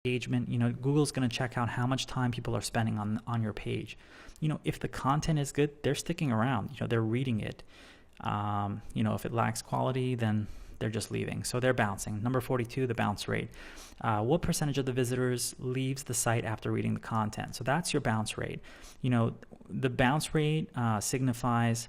engagement. Google's going to check out how much time people are spending on your page. If the content is good, they're sticking around. They're reading it. If it lacks quality, then they're just leaving. So they're bouncing. Number 42, the bounce rate. What percentage of the visitors leaves the site after reading the content? So that's your bounce rate. The bounce rate signifies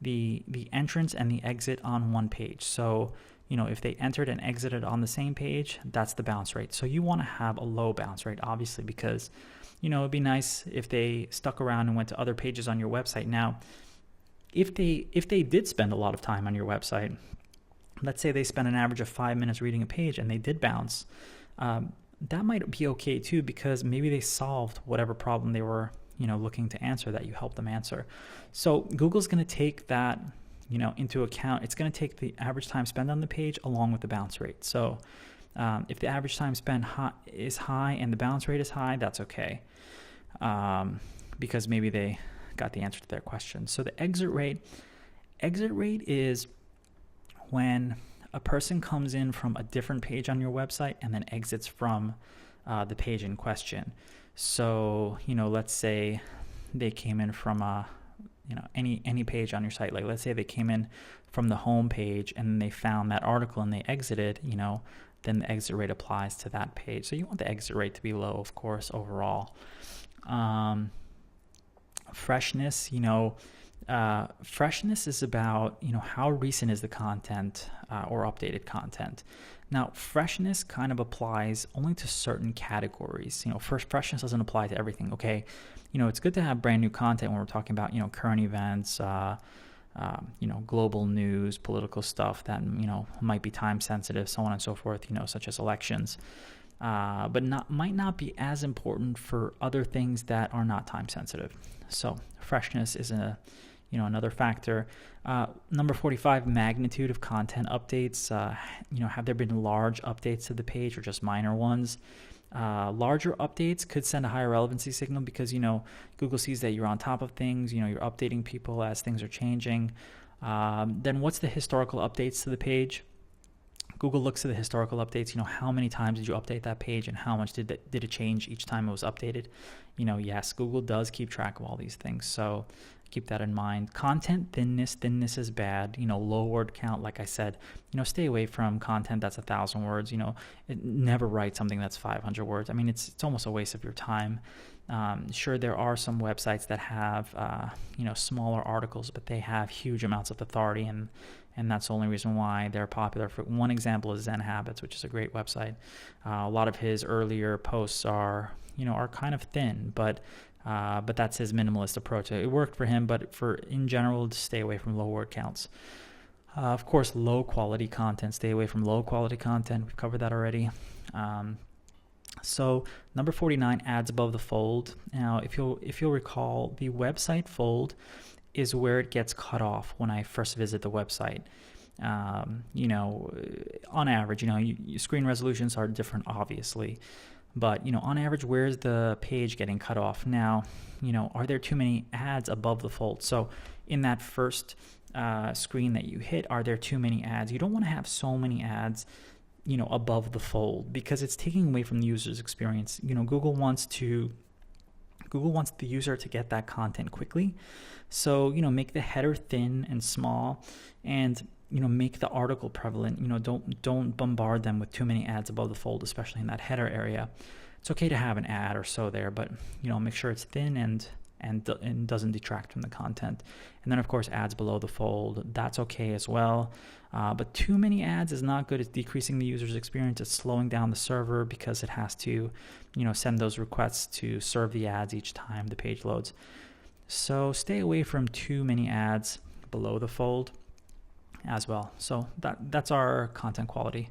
the entrance and the exit on one page. So, if they entered and exited on the same page, that's the bounce rate. So you want to have a low bounce rate, obviously, because, it'd be nice if they stuck around and went to other pages on your website. Now, if they did spend a lot of time on your website, let's say they spent an average of 5 minutes reading a page and they did bounce, that might be okay too, because maybe they solved whatever problem they were looking to answer that you helped them answer. So Google's going to take that into account. It's going to take the average time spent on the page along with the bounce rate. So if the average time spent is high and the bounce rate is high, that's okay, because maybe they got the answer to their question. So the exit rate is when a person comes in from a different page on your website and then exits from the page in question. So, let's say they came in from any page on your site. Like, let's say they came in from the home page and they found that article and they exited, then the exit rate applies to that page. So you want the exit rate to be low, of course, overall. Freshness, freshness is about, how recent is the content or updated content. Now, freshness kind of applies only to certain categories. Freshness doesn't apply to everything, okay? It's good to have brand new content when we're talking about, current events, global news, political stuff that, might be time sensitive, so on and so forth, such as elections. But might not be as important for other things that are not time sensitive. So freshness is another factor. Number 45, magnitude of content updates. Have there been large updates to the page or just minor ones? Larger updates could send a higher relevancy signal because, Google sees that you're on top of things, you're updating people as things are changing. Then what's the historical updates to the page? Google looks at the historical updates, how many times did you update that page and how much did it change each time it was updated? Yes, Google does keep track of all these things. So keep that in mind. Content thinness is bad. Low word count, like I said, stay away from content that's 1,000 words. Never write something that's 500 words. I mean, it's almost a waste of your time. Sure, there are some websites that have, smaller articles, but they have huge amounts of authority, and that's the only reason why they're popular. For one example is Zen Habits, which is a great website. A lot of his earlier posts are kind of thin, but that's his minimalist approach. It worked for him, but in general, just stay away from low word counts. Of course, low quality content. Stay away from low quality content. We've covered that already. So number 49, ads above the fold. Now, if you'll recall, the website fold is where it gets cut off when I first visit the website. On average, screen resolutions are different, obviously. But, on average, where's the page getting cut off? Now, are there too many ads above the fold? So in that first screen that you hit, are there too many ads? You don't want to have so many ads, above the fold, because it's taking away from the user's experience. Google wants the user to get that content quickly. So, make the header thin and small, and make the article prevalent. Don't bombard them with too many ads above the fold, especially in that header area. It's okay to have an ad or so there, but make sure it's thin and doesn't detract from the content. And then, of course, ads below the fold, that's okay as well. But too many ads is not good. It's decreasing the user's experience. It's slowing down the server because it has to, send those requests to serve the ads each time the page loads. So stay away from too many ads below the fold as well. So that's our content quality.